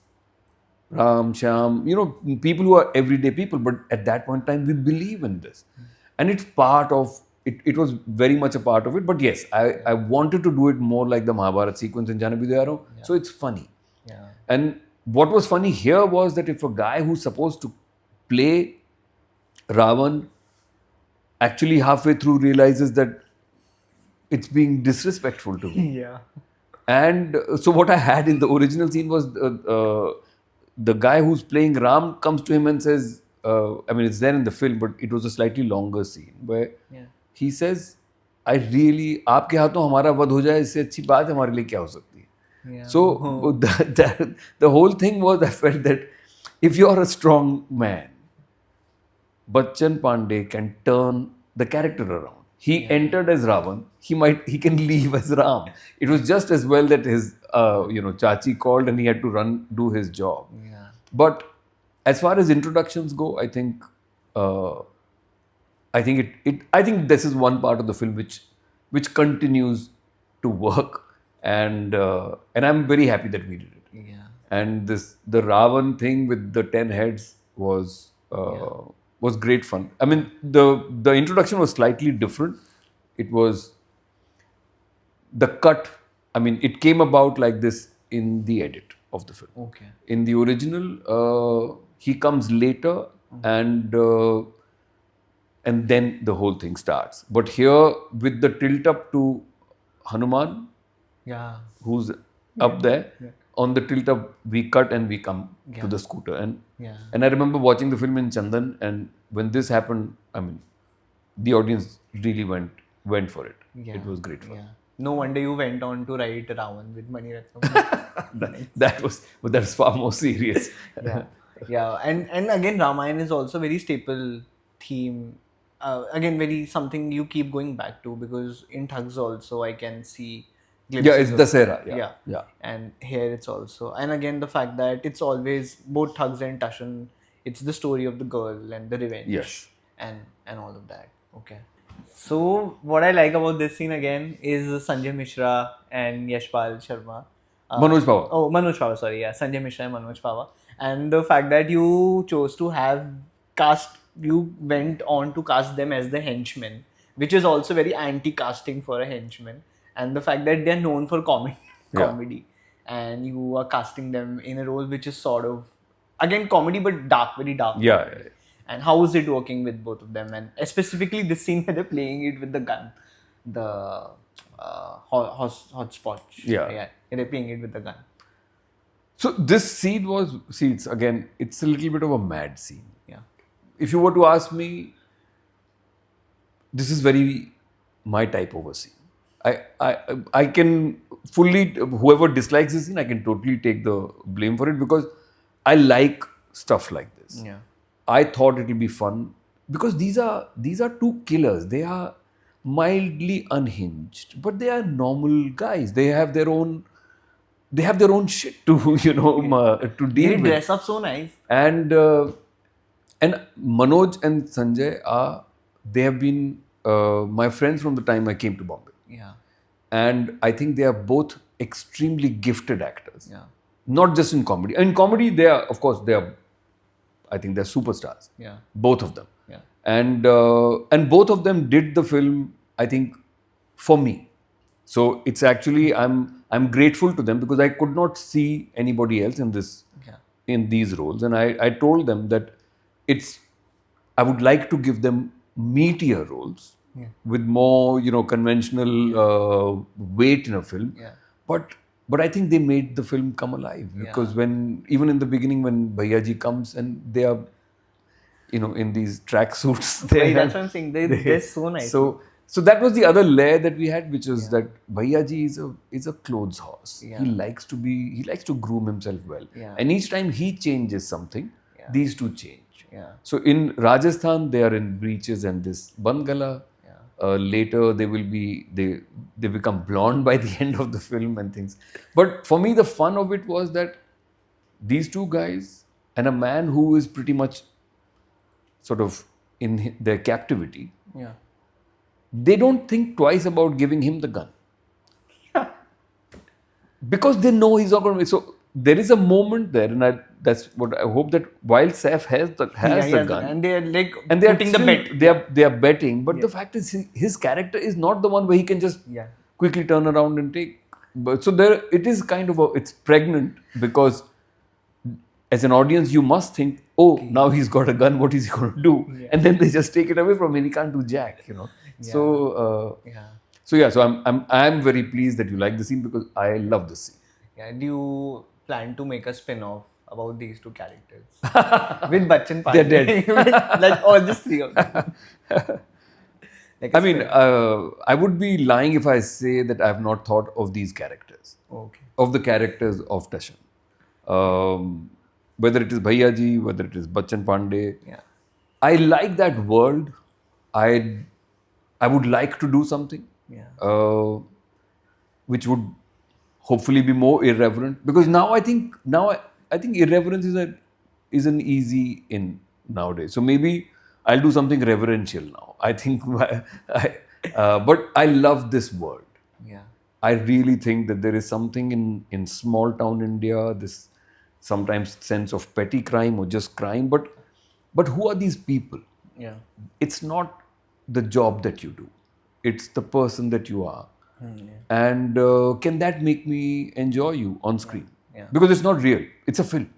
Ram, Shyam, people who are everyday people, but at that point in time, we believe in this. And it's part of it. It was very much a part of it. But yes, I wanted to do it more like the Mahabharat sequence in Jaane Bhi Do Yaaro. So it's funny. Yeah. And what was funny here was that if a guy who's supposed to play Ravan actually halfway through realizes that it's being disrespectful to me. Yeah. And so what I had in the original scene was the guy who's playing Ram comes to him and says, I mean, it's there in the film, but it was a slightly longer scene where he says, I really, आपके हाथों हमारा वध हो जाए इससे अच्छी बात हमारे लिए क्या हो सकती है. Yeah. So the whole thing was, I felt that if you're a strong man, Bachchan Pandey can turn the character around. He entered as Ravan. He can leave as Ram. It was just as well that his Chachi called and he had to do his job. Yeah. But as far as introductions go, I think this is one part of the film which continues to work, and I'm very happy that we did it. Yeah. And the Ravan thing with the 10 heads was great fun. I mean, the introduction was slightly different. It was the cut. I mean, it came about like this in the edit of the film. Okay. In the original, he comes later, and then the whole thing starts. But here, with the tilt up to Hanuman, who's up there, on the tilt up, we cut and we come to the scooter. And I remember watching the film in Chandan, and when this happened, I mean, the audience really went for it. Yeah. It was great fun. Yeah. No wonder you went on to write Ravan with Mani Ratnam. That was far more serious. Yeah. And again, Ramayana is also very staple theme. Again, very something you keep going back to, because in Thugs also I can see glimpses It's Dasera. Yeah. And here it's also, and again the fact that it's always both Thugs and Tashan, it's the story of the girl and the revenge. Yes. And all of that. Okay. So what I like about this scene again is Sanjay Mishra and Yashpal Sharma. Manoj Pawar. Oh, Manoj Pawar, sorry. Yeah, Sanjay Mishra and Manoj Pawar. And the fact that you chose to you went on to cast them as the henchmen, which is also very anti-casting for a henchman. And the fact that they're known for comedy, and you are casting them in a role which is sort of, again, comedy but dark, very dark. Yeah. And how is it working with both of them? And specifically this scene where they're playing it with the gun, the hotspot. Yeah. They're playing it with the gun. So this scene it's a little bit of a mad scene. Yeah. If you were to ask me, this is very my type of a scene. I can fully, whoever dislikes this scene, I can totally take the blame for it, because I like stuff like this. Yeah. I thought it will be fun, because these are two killers. They are mildly unhinged, but they are normal guys. They have their own shit to to deal They with. dress up so nice. And Manoj and Sanjay they have been my friends from the time I came to Bombay. Yeah. And I think they are both extremely gifted actors. Yeah. not just in comedy. In comedy, they are, of course, I think they're superstars. Yeah. Both of them. Yeah. And both of them did the film, I think, for me. So it's actually I'm grateful to them because I could not see anybody else in this Yeah. in these roles, and I told them that I would like to give them meatier roles with more conventional weight in a film. Yeah. But I think they made the film come alive because when even in the beginning when Bhaiyaji comes and they are in these track suits. That's what I'm saying. They're so nice. So that was the other layer that we had, which was that Bhaiyaji is a clothes horse. Yeah. He likes to groom himself well. Yeah. And each time he changes something, these two change. Yeah. So in Rajasthan, they are in breeches and this bangala. Later, they become blonde by the end of the film and things. But for me, the fun of it was that these two guys and a man who is pretty much sort of in their captivity, Yeah. they don't think twice about giving him the gun. Because they know he's not going to. So there is a moment there, and that's what I hope that while Saif has the gun, and they are like and they are putting the bet. They are betting, but the fact is his character is not the one where he can just quickly turn around and take. But so there it is kind of it's pregnant because as an audience you must think, now he's got a gun, what is he going to do? And then they just take it away from him. He can't do jack, So So I'm very pleased that you like the scene because I love the scene. Yeah. Do you plan to make a spin-off about these two characters with Bachchan Pandey? They're dead. Like all these three of them. I mean, I would be lying if I say that I have not thought of these characters. Okay. Of the characters of Tashan. Whether it is Bhaiyaji, whether it is Bachchan Pandey. Yeah. I like that world. I would like to do something. Yeah. Which would hopefully be more irreverent, because now I think irreverence is an easy in nowadays. So maybe I'll do something reverential now. I think, but I love this world. Yeah. I really think that there is something in small town India, this sometimes sense of petty crime or just crime, but who are these people? Yeah. It's not the job that you do. It's the person that you are. And can that make me enjoy you on screen? Yeah. Because it's not real. It's a film.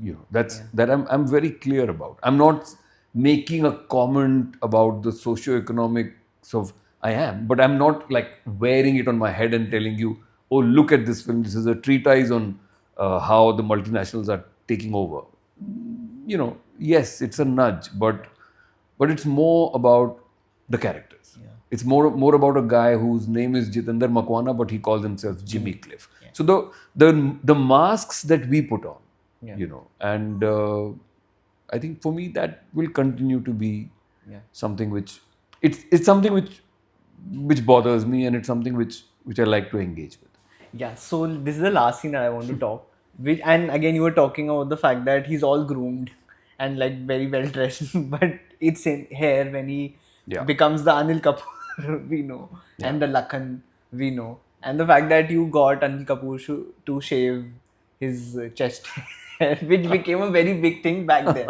Yeah. That I'm very clear about. I'm not making a comment about the socio-economics of I am, but I'm not like wearing it on my head and telling you, oh, look at this film. This is a treatise on how the multinationals are taking over. Yes, it's a nudge, but it's more about the characters. It's more about a guy whose name is Jitendra Makwana, but he calls himself Jimmy Cliff. So the masks that we put on, and I think for me that will continue to be something which it's something which bothers me, and it's something which I like to engage with. Yeah. So this is the last scene that I want to talk. And again, you were talking about the fact that he's all groomed and like very well dressed, but it's in here when he becomes the Anil Kapoor we know, and the Lakhan we know, and the fact that you got Anil Kapoor to shave his chest hair, which became a very big thing back then.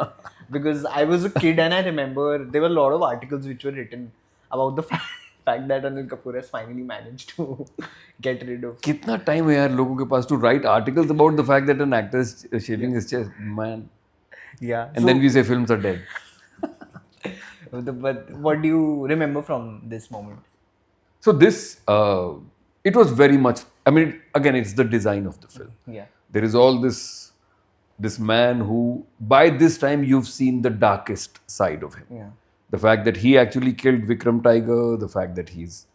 Because I was a kid and I remember there were a lot of articles which were written about the fact that Anil Kapoor has finally managed to get rid of. कितना time है यार लोगों के पास to write articles about the fact that an actor is shaving his chest, man. Yeah. And then we say films are dead. But what do you remember from this moment? So this, it was very much, I mean, again, it's the design of the film. Yeah. There is all this man who, by this time, you've seen the darkest side of him. Yeah. The fact that he actually killed Vikram Tiger, the fact that he's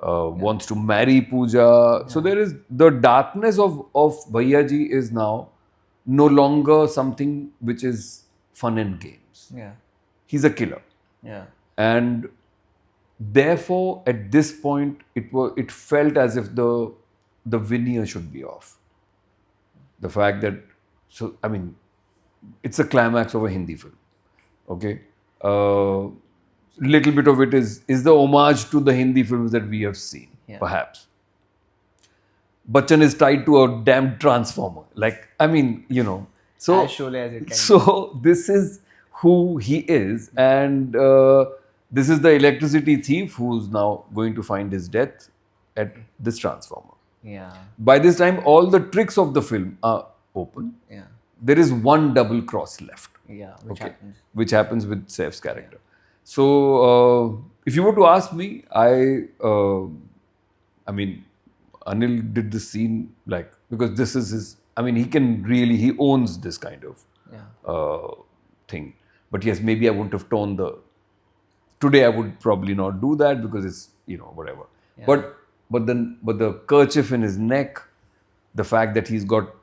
wants to marry Pooja. So there is the darkness of Bhaiyaji is now no longer something which is fun and games. Yeah. He's a killer. Yeah. And therefore, at this point, it felt as if the veneer should be off. The fact that, so I mean, it's a climax of a Hindi film. Okay, little bit of it is the homage to the Hindi films that we have seen, perhaps. Bachchan is tied to a damn transformer. Like, I mean, you know. So, As surely as it can be. so this is who he is, and this is the electricity thief who's now going to find his death at this transformer. Yeah. By this time, all the tricks of the film are open. Yeah. There is one double cross left. Yeah. Which happens. Which happens with Saif's character. So, if you were to ask me, I mean, Anil did this scene like, because this is his, I mean, he owns this kind of thing. But yes, maybe I wouldn't have today I would probably not do that because it's, you know, whatever. Yeah. But the kerchief in his neck, the fact that he's got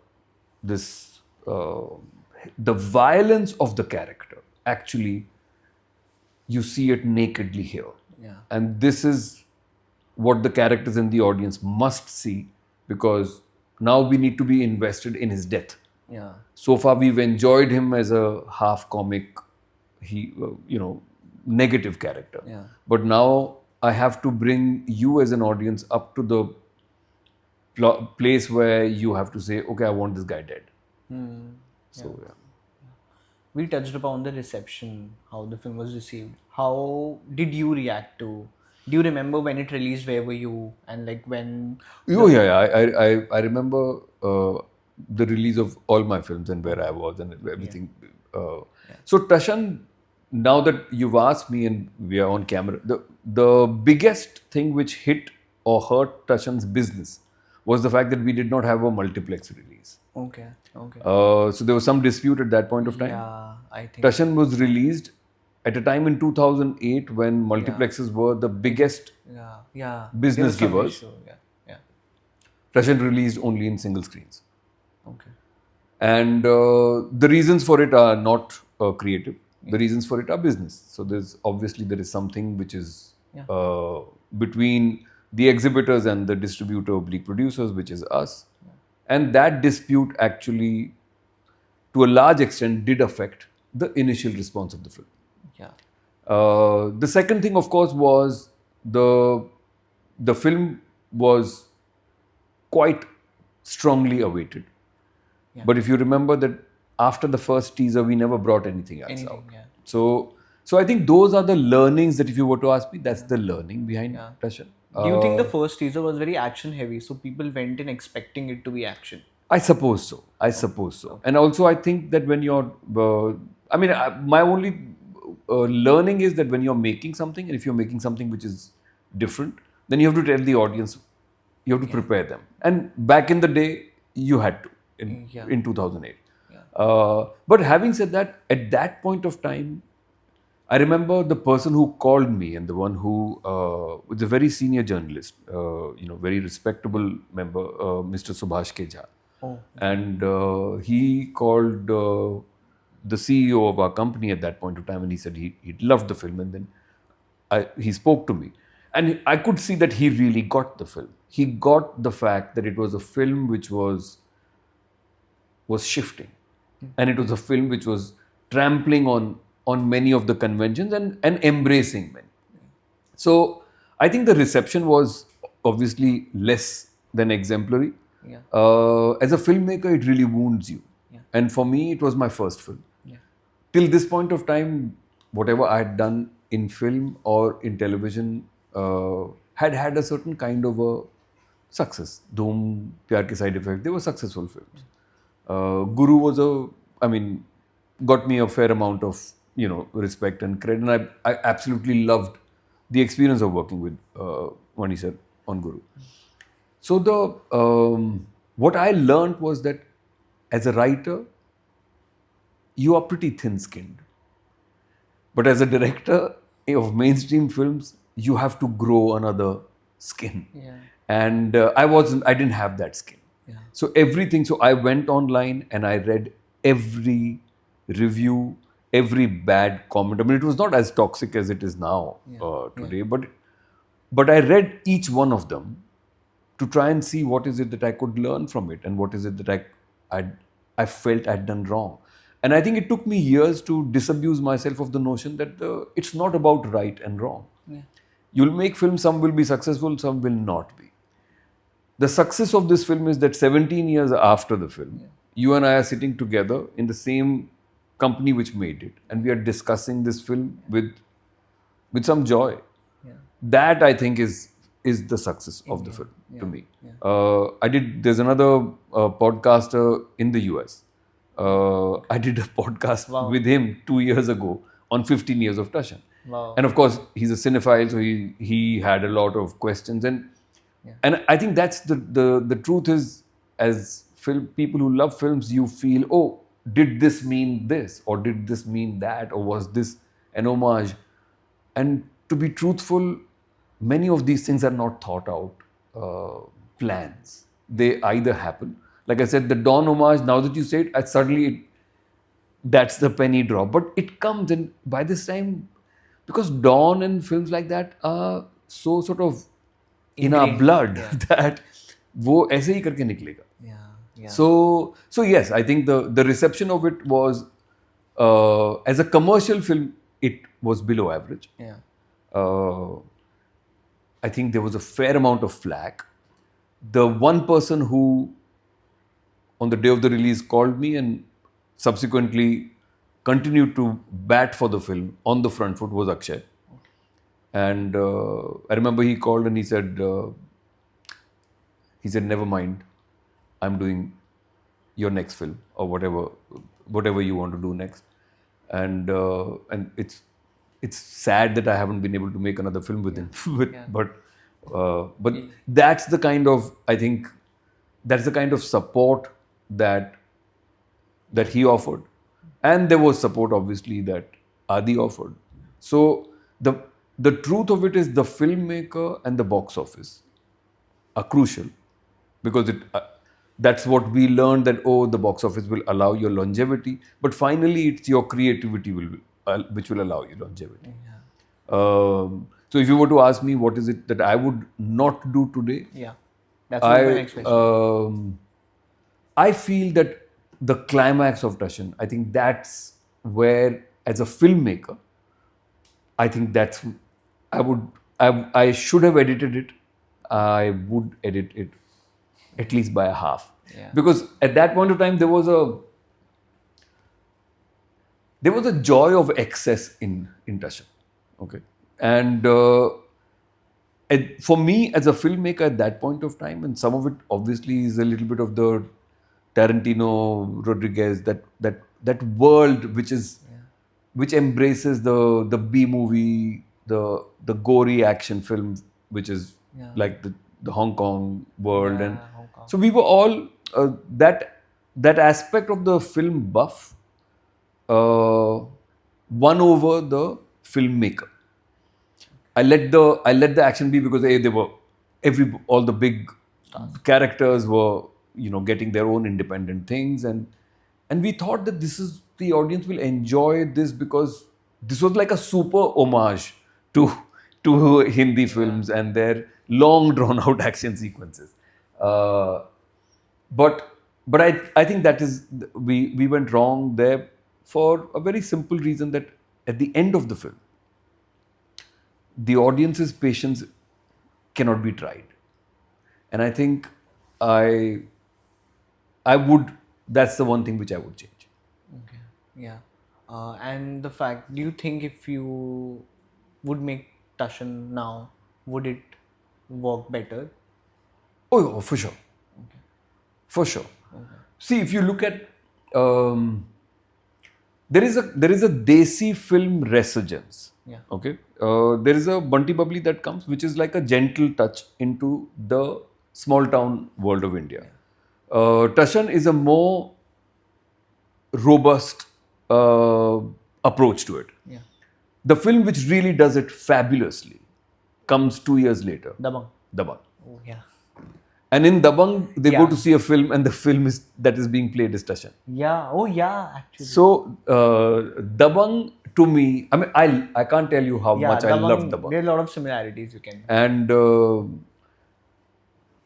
this, the violence of the character, actually, you see it nakedly here. Yeah. And this is what the characters in the audience must see, because now we need to be invested in his death. Yeah. So far, we've enjoyed him as a half comic, negative character. Yeah. But now I have to bring you as an audience up to the place where you have to say, okay, I want this guy dead. So, yeah. We touched upon the reception, how the film was received. How did you react to? Do you remember when it released? Where were you? And like when? Oh yeah. I remember the release of all my films and where I was and everything. So Tashan, now that you've asked me and we are on camera, the biggest thing which hit or hurt Tashan's business was the fact that we did not have a multiplex release. Okay. Okay. So there was some dispute at that point of time. Yeah, I think. Tashan was released at a time in 2008 when multiplexes were the biggest business There was some givers. issue. Yeah. Tashan released only in single screens. Okay. And the reasons for it are not creative. The reasons for it are business. So there is something which is between the exhibitors and the distributor oblique producers, which is us. And that dispute actually, to a large extent, did affect the initial response of the film. Yeah. The second thing, of course, was the film was quite strongly awaited. Yeah. But if you remember that after the first teaser, we never brought anything else out. Yeah. So I think those are the learnings that if you were to ask me, that's the learning behind Tashan. Do you think the first teaser was very action heavy, so people went in expecting it to be action? I suppose so. And also, I think that when you're, my only learning is that when you're making something, and if you're making something which is different, then you have to tell the audience, you have to prepare them. And back in the day, you had to in 2008. But having said that, at that point of time, I remember the person who called me and the one who was a very senior journalist, very respectable member, Mr. Subhash K. Jha. Oh. And he called the CEO of our company at that point of time, and he said he loved the film. And then he spoke to me, and I could see that he really got the film. He got the fact that it was a film which was shifting, and it was a film which was trampling on many of the conventions and embracing many. So I think the reception was obviously less than exemplary. Yeah. As a filmmaker, it really wounds you. Yeah. And for me, it was my first film. Yeah. Till this point of time, whatever I had done in film or in television had a certain kind of a success. Dhoom, Pyar Ke Side Effect, they were successful films. Guru was got me a fair amount of respect and credit, and I absolutely loved the experience of working with Mani sir on Guru. So what I learned was that as a writer, you are pretty thin-skinned, but as a director of mainstream films, you have to grow another skin. Yeah. And I didn't have that skin. Yeah. So I went online and I read every review, every bad comment. I mean, it was not as toxic as it is now today, but I read each one of them to try and see what is it that I could learn from it and what is it that I felt I'd done wrong. And I think it took me years to disabuse myself of the notion that it's not about right and wrong. Yeah. You'll make films, some will be successful, some will not be. the success of this film is that 17 years after the film, you and I are sitting together in the same company which made it, and we are discussing this film with some joy. That I think is the success of the film to me. There's another podcaster in the US. I did a podcast with him 2 years ago on 15 years of Tashan. Wow. And of course, he's a cinephile, so he had a lot of questions. And I think that's the truth is, as people who love films, you feel, oh, did this mean this? Or did this mean that? Or was this an homage? And to be truthful, many of these things are not thought out plans. They either happen. Like I said, the Dawn homage, now that you say it, that's the penny drop. But it comes, and by this time, because Dawn and films like that are so sort of in our blood that वो ऐसे ही करके निकलेगा. So yes, I think the reception of it was, as a commercial film, it was below average. I think there was a fair amount of flack. The one person who, on the day of the release, called me and subsequently continued to bat for the film on the front foot was Akshay. And I remember he called and he said, never mind, I'm doing your next film or whatever you want to do next. And it's sad that I haven't been able to make another film with him. But that's the kind of, I think, that's the kind of support that he offered. And there was support, obviously, that Adi offered. So the truth of it is, the filmmaker and the box office are crucial, because that's what we learned, that the box office will allow your longevity, but finally it's your creativity which will allow you longevity. So if you were to ask me what is it that I would not do today, that's my next question. I feel that the climax of Tashan, I think that's where, as a filmmaker, I think that's, I should have edited it. I would edit it at least by a half. Because at that point of time, there was a joy of excess in Tashan. Okay. And for me as a filmmaker at that point of time, and some of it obviously is a little bit of the Tarantino, Rodriguez, that world which embraces the B movie, the gory action film, which is like the Hong Kong world. And so we were all that aspect of the film buff won over the filmmaker. I let the action be, because they were all the big characters were getting their own independent things, and we thought that the audience will enjoy this, because this was like a super homage to Hindi films and their long drawn out action sequences. But I think that is, we went wrong there for a very simple reason, that at the end of the film, the audience's patience cannot be tried. And I think I would, that's the one thing which I would change. Okay. Yeah. And the fact, do you think if you would make Tashan now, would it work better? Oh, for sure. Okay. For sure. Okay. See, if you look at, there is a Desi film resurgence. Okay. There is a Bunty Bubbly that comes, which is like a gentle touch into the small town world of India. Tashan is a more robust approach to it. The film which really does it fabulously comes 2 years later. Dabang. Oh, yeah. And in Dabang, they go to see a film, and the film that is being played is Tashan. Yeah. Oh, yeah, actually. So, Dabang, to me, I mean, I can't tell you how much I love Dabang. There are a lot of similarities you can. And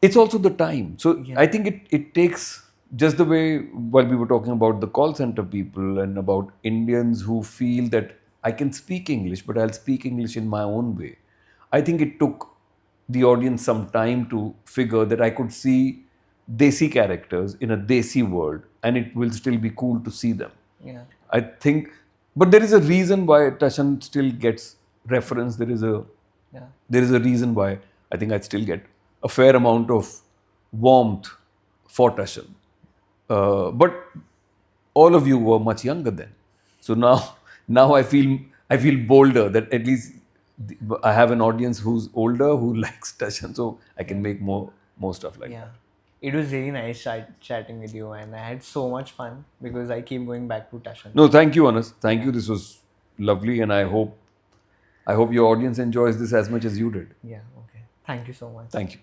it's also the time. So, I think it takes, just the way, while we were talking about the call center people and about Indians who feel that I can speak English, but I'll speak English in my own way. I think it took the audience some time to figure that I could see desi characters in a desi world and it will still be cool to see them. Yeah. I think, but there is a reason why Tashan still gets reference. Yeah. There is a reason why I think I still get a fair amount of warmth for Tashan. But all of you were much younger then, so now I feel bolder that at least I have an audience who's older who likes Tashan, so I can make more stuff like Yeah. that. It was really nice chatting with you, and I had so much fun because I keep going back to Tashan. No, thank you, Anas. Thank you. This was lovely, and I hope your audience enjoys this as much as you did. Yeah, okay. Thank you so much. Thank you.